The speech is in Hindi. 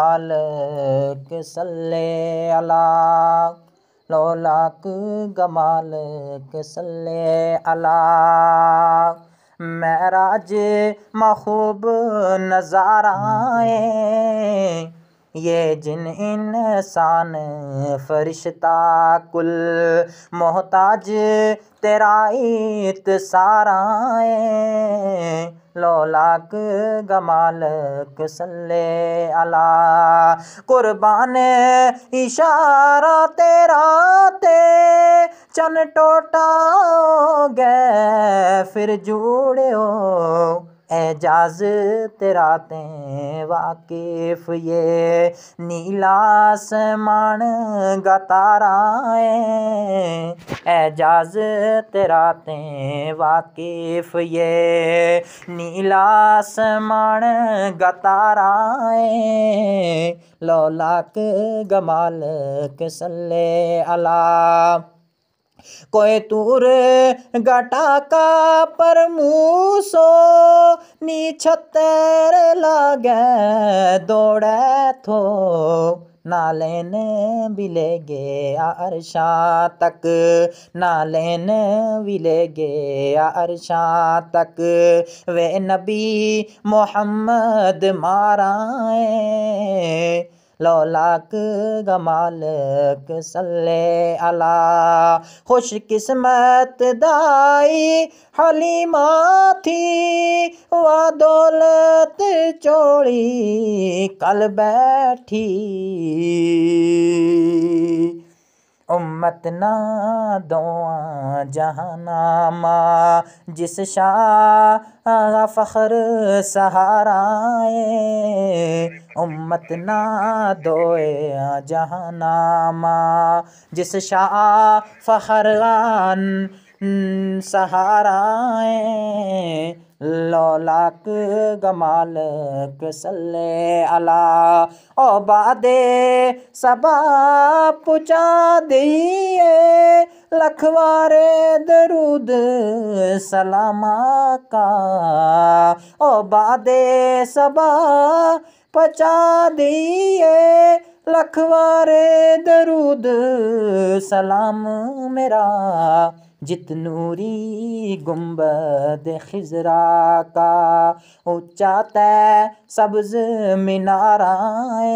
मालिक सल्ले अला, लौलाक गमालिक सल्ले अला। महराज महबूब नज़ाराए, ये जिन इंसान फरिश्ता कुल मोहताज तेरा इत्साराए, लौलाक गमालिक सल्ले अला। कुर्बान इशारा तेरा ते चन टोटा गए फिर जुड़ो, एजाज तेरा ते वाकिफ ये नीला आसमान गताराए, एजाज तेरा ते वाकिफ ये नीला आसमान गताराए, लौलाक गमालिक सल्ले अला। कोई तूर गटा का पर मूसो नी छतर लागे दौड़े थो, नालेन बिलेगे अरशा तक, नालेन बिलेगे अरशा तक, वे नबी मोहम्मद माराए, लौलाक गमालिक सल्ले अला। खुश किस्मत दाई हलीमा थी, वा दौलत चोड़ी कल बैठी, उम्मत ना दोआ जहानामा जिस शाह फ़ख्र सहाराए, उम्मत ना दोए जहानामा जिस शाह फ़ख्रान सहाराए, लौलाक गमालिक सल्ले अला। ओ बादे सबा पुचा दिए, लखवारे दरूद सलामा का, ओ बादे सबा पचा दिए, लखवारे दरूद सलाम मेरा, जित नूरी गुंबद खिजरा का ऊंचा तय सब्ज मीनाराए,